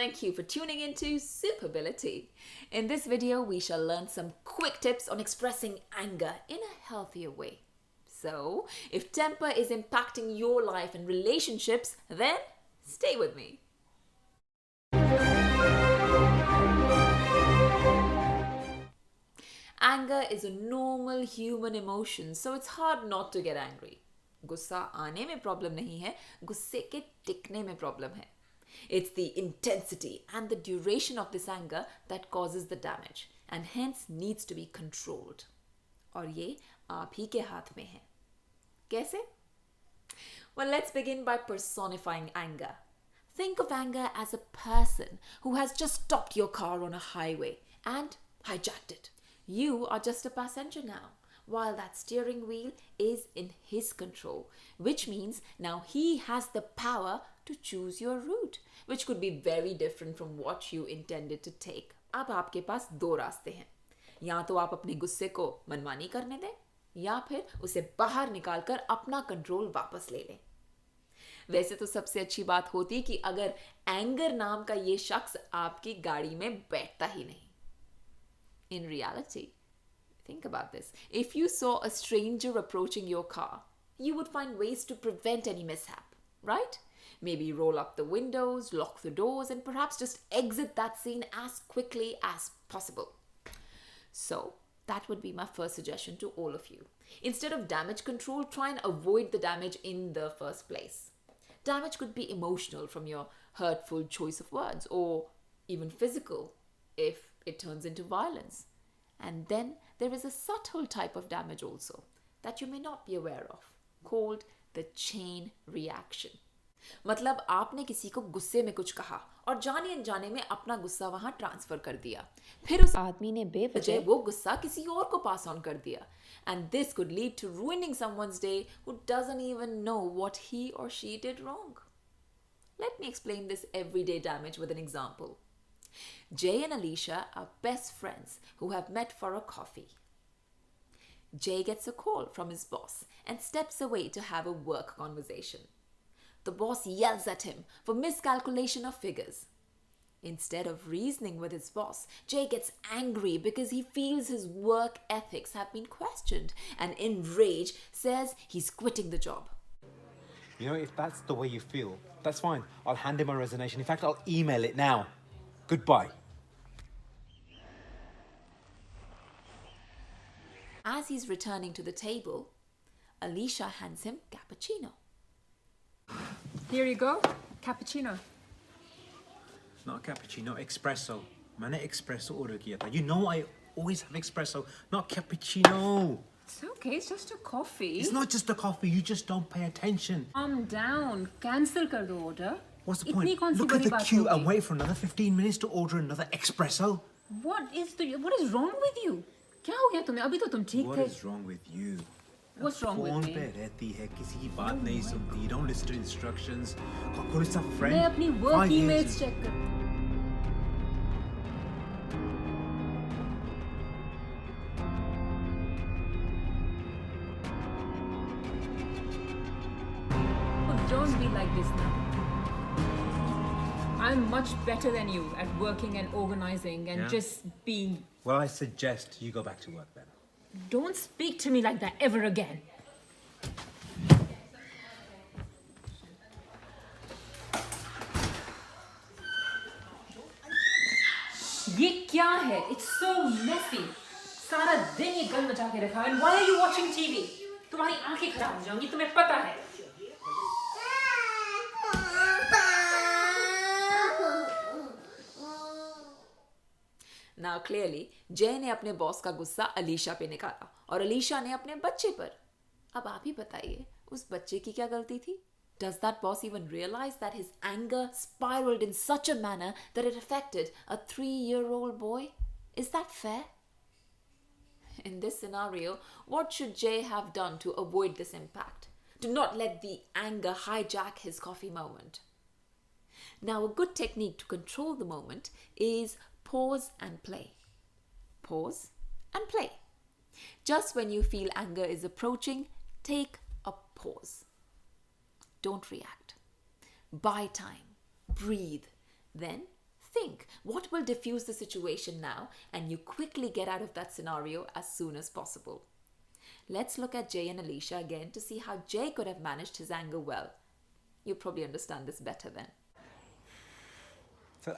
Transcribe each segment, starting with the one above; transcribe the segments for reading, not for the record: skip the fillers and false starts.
thank you for tuning into Superability. In this video, we shall learn some quick tips on expressing anger in a healthier way. So, if temper is impacting your life and relationships, then stay with me. Anger is a normal human emotion, so it's hard not to get angry. गुस्सा आने में problem नहीं है, गुस्से के टिकने में problem है. It's the intensity and the duration of this anger that causes the damage and hence needs to be controlled. और ये आप ही के हाथ में है. कैसे? Well, let's begin by personifying anger. Think of anger as a person who has just stopped your car on a highway and hijacked it. You are just a passenger now, while that steering wheel is in his control, which means now he has the power to choose your route, which could be very different from what you intended to take. अब आपके पास दो रास्ते हैं. या तो आप अपने गुस्से को मनमानी करने दें, या फिर उसे बाहर निकालकर अपना कंट्रोल वापस ले लें. वैसे तो सबसे अच्छी बात होती कि अगर एंगर नाम का ये शख्स आपकी गाड़ी में बैठता ही नहीं. In reality, think about this. If you saw a stranger approaching your car, you would find ways to prevent any mishap, right? Maybe roll up the windows, lock the doors, and perhaps just exit that scene as quickly as possible. So, that would be my first suggestion to all of you. Instead of damage control, try and avoid the damage in the first place. Damage could be emotional from your hurtful choice of words, or even physical if it turns into violence. And then there is a subtle type of damage also that you may not be aware of, called the chain reaction. मतलब आपने किसी को गुस्से में कुछ कहा और जाने अनजाने में अपना गुस्सा वहां ट्रांसफर कर दिया. फिर उस आदमी ने बेवजह वो गुस्सा किसी और को पास ऑन कर दिया. And this could lead to ruining someone's day who doesn't even know what he or she did wrong. Let me explain this everyday damage with an example. Jay and Alicia are best friends who have met for a coffee. Jay gets a call from his boss and steps away to have a work conversation. The boss yells at him for miscalculation of figures. Instead of reasoning with his boss, Jay gets angry because he feels his work ethics have been questioned and in rage says he's quitting the job. You know, if that's the way you feel, that's fine. I'll hand in my resignation. In fact, I'll email it now. Goodbye. As he's returning to the table, Alicia hands him cappuccino. Here you go, cappuccino. Not cappuccino, espresso. मैंने espresso order किया था. You know I always have espresso, not cappuccino. It's okay, it's just a coffee. It's not just a coffee, you just don't pay attention. Calm down, cancel कर दो order. What's the इतनी point? कौन सी Look at बड़ी the बात queue होगी? and wait for another 15 minutes to order another espresso. What is wrong with you? क्या हो गया तुम्हें? अभी तो तुम ठीक What थे. is wrong with you? What's wrong with phone me? पे रहती है, किसी की बात नहीं सुनती. You don't listen to instructions. Call yourself a friend. मैं अपनी work 5 years. emails check कर. Oh, don't be like this now. I'm much better than you at working and organizing and Yeah? just being. Well, I suggest you go back to work then. Don't speak to me like that ever again. ये क्या है? It's so messy. सारा दिन ये गंद मचा के रखा है. And why are you watching TV? तुम्हारी आंखें खराब हो जाएंगी, तुम्हें पता है. Now clearly, Jay ने अपने बॉस का गुस्सा अलीशा पे निकाला और अलीशा ने अपने बच्चे पर. अब आप ही बताइए, उस बच्चे की क्या गलती थी? Does that boss even realize that his anger spiraled in such a manner that it affected a 3-year-old boy? Is that fair? In this scenario, what should Jay have done to avoid this impact? Do not let the anger hijack his coffee moment. Now, a good technique to control the moment is pause and play. Pause and play. Just when you feel anger is approaching, take a pause. Don't react. Buy time. Breathe. Then think what will diffuse the situation now, and you quickly get out of that scenario as soon as possible. Let's look at Jay and Alicia again to see how Jay could have managed his anger well. You probably understand this better then. So,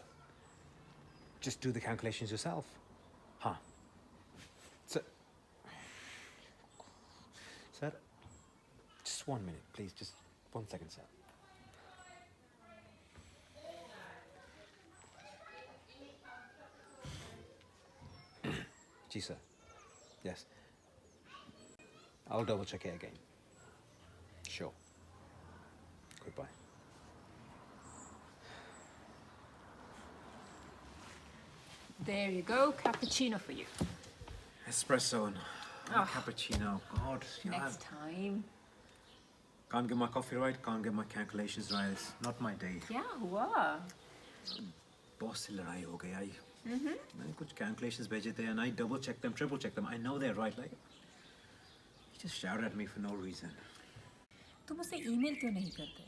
just do the calculations yourself. Huh? So, sir, just 1 minute, please. Just 1 second, sir. Ji, sir. Yes. I'll double check it again. Sure. Goodbye. There you go, cappuccino for you. Espresso and cappuccino. God, Next time. Can't get my coffee right, can't get my calculations right. It's not my day. क्या हुआ? Boss से लड़ाई हो गई आई. मैंने कुछ calculations भेजे थे and I double check them, triple check them. I know they're right. Like, he just shouted at me for no reason. तुम उसे ईमेल क्यों नहीं करते?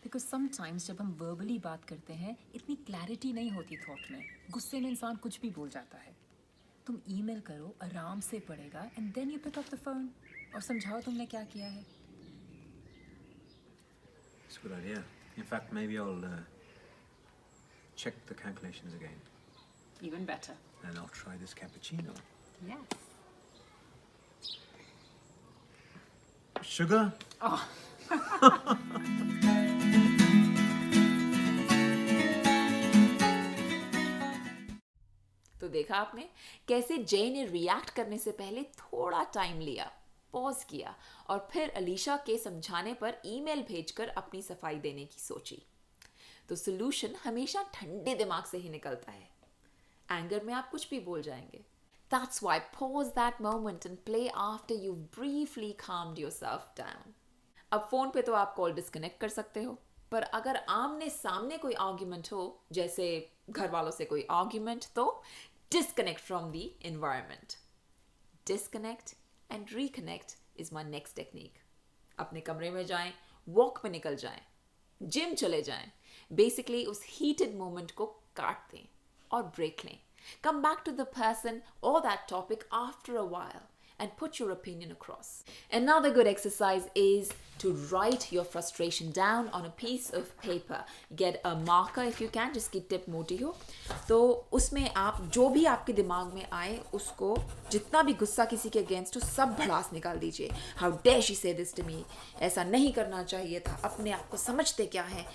Because sometimes जब हम verbally बात करते हैं, इतनी clarity नहीं होती thought में. गुस्से में इंसान कुछ भी बोल जाता है. तुम ईमेल करो, आराम से पढ़ेगा, and then you pick up the phone और समझाओ तुमने क्या किया है. It's a good idea. In fact, maybe I'll check the calculations again. Even better. And I'll try this cappuccino. Yes. Sugar? Oh. तो देखा आपने कैसे जय ने रिएक्ट करने से पहले थोड़ा टाइम लिया, पॉज किया और फिर अलीशा के समझाने पर ईमेल भेजकर अपनी सफाई देने की सोची. तो सॉल्यूशन हमेशा ठंडे दिमाग से ही निकलता है. एंगर में आप कुछ भी बोल जाएंगे. That's why pause that moment and play after you've briefly calmed yourself down. अब फोन पे तो आप कॉल डिस्कनेक्ट कर सकते हो, पर अगर आमने सामने कोई आर्ग्यूमेंट हो, जैसे घर वालों से कोई आर्ग्यूमेंट, तो disconnect from the environment. Disconnect and reconnect is my next technique. अपने कमरे में जाएं, वॉक पे निकल जाएं, जिम चले जाएं. बेसिकली उस हीटेड मोमेंट को काट दें और ब्रेक लें. Come back to the person or that topic after a while and put your opinion across. Another good exercise is to write your frustration down on a piece of paper. Get a marker if you can, जिसकी tip मोटी हो. तो उसमें आप जो भी आपके दिमाग में आए उसको, जितना भी गुस्सा किसी के अगेंस्ट हो, सब भड़ास निकाल दीजिए. How dare she say this to me? ऐसा नहीं करना चाहिए था. अपने आप को समझते क्या है?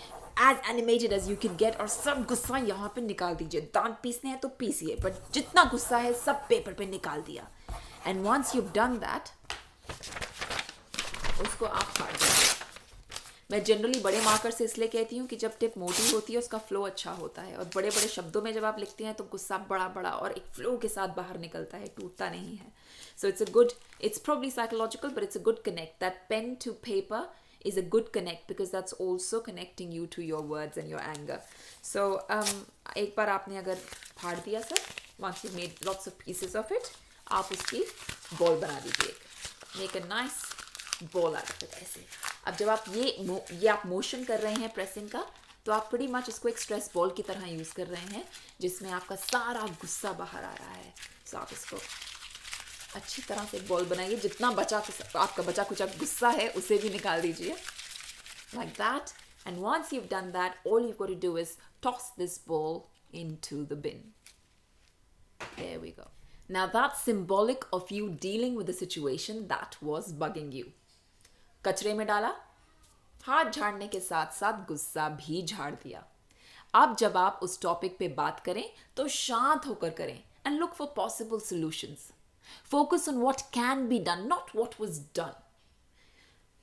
As animated as you can get, और सब गुस्सा यहाँ पे निकाल दीजिए. दांत पीसने हैं तो पीसिए, बट जितना गुस्सा है सब पेपर पे निकाल दिया. And once you've done that, उसको आप फाड़ दीजिए. मैं जनरली बड़े मार्कर से इसलिए कहती हूँ कि जब टिप मोटी होती है उसका फ्लो अच्छा होता है, और बड़े बड़े शब्दों में जब आप लिखते हैं तो गुस्सा बड़ा बड़ा और एक फ्लो के साथ बाहर निकलता है, टूटता नहीं है. So it's probably psychological, but it's a good connect. That pen to paper is a good connect because that's also connecting you to your words and your anger. So एक बार आपने अगर फाड़ दिया sir, once you've made lots of pieces of it, आप उसकी ball बना दीजिए. Make a nice ball out of it ऐसे. अब जब आप ये आप मोशन कर रहे हैं प्रेसिंग का, तो आप pretty much इसको एक स्ट्रेस बॉल की तरह यूज कर रहे हैं जिसमें आपका सारा गुस्सा बाहर आ रहा है. So आप इसको अच्छी तरह से बॉल बनाइए. जितना आपका बचा कुचा गुस्सा है उसे भी निकाल दीजिए. Like that. And once you've done that, all you've got to do is toss this ball into the bin. There we go. Now that's symbolic of you dealing with the situation that was bugging you. कचरे में डाला, हाथ झाड़ने के साथ साथ गुस्सा भी झाड़ दिया. अब जब आप उस टॉपिक पे बात करें तो शांत होकर करें and look for possible solutions. Focus on what can be done, not what was done.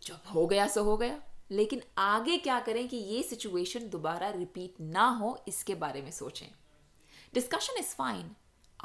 जब हो गया सो हो गया, लेकिन आगे क्या करें कि ये सिचुएशन दोबारा रिपीट ना हो, इसके बारे में सोचें. Discussion is fine.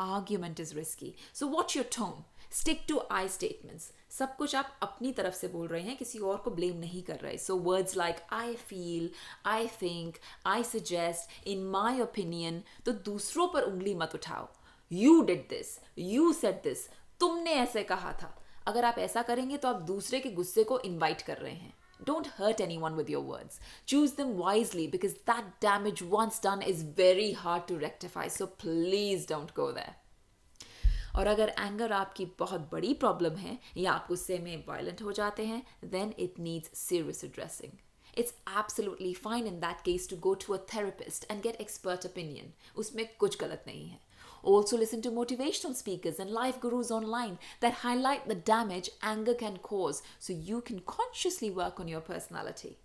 Argument is risky. So watch your tone. Stick to I statements. सब कुछ आप अपनी तरफ से बोल रहे हैं, किसी और को blame नहीं कर रहे. So words like I feel, I think, I suggest, in my opinion, तो दूसरों पर उंगली मत उठाओ. You did this. You said this. तुमने ऐसे कहा था. अगर आप ऐसा करेंगे तो आप दूसरे के गुस्से को invite कर रहे हैं. Don't hurt anyone with your words. Choose them wisely because that damage once done is very hard to rectify. So please don't go there. और अगर एंगर आपकी बहुत बड़ी प्रॉब्लम है या आप गुस्से में वायलेंट हो जाते हैं, then it needs serious addressing. It's absolutely fine in that case to go to a therapist and get expert opinion. उसमें कुछ गलत नहीं है. Also listen to motivational speakers and life gurus online that highlight the damage anger can cause so you can consciously work on your personality.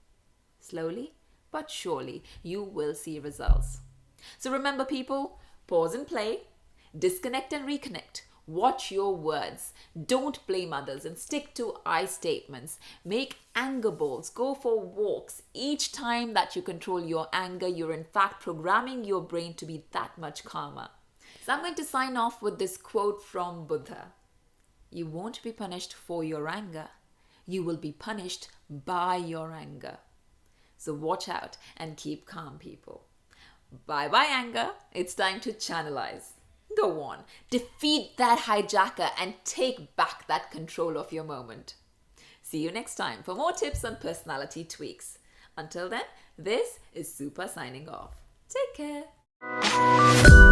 Slowly but surely you will see results. So remember people, pause and play, disconnect and reconnect. Watch your words. Don't blame others and stick to I statements. Make anger balls. Go for walks. Each time that you control your anger, you're in fact programming your brain to be that much calmer. So I'm going to sign off with this quote from Buddha. You won't be punished for your anger. You will be punished by your anger. So watch out and keep calm, people. Bye-bye, anger. It's time to channelize. Go on, defeat that hijacker and take back that control of your moment. See you next time for more tips on personality tweaks. Until then, this is Super signing off. Take care.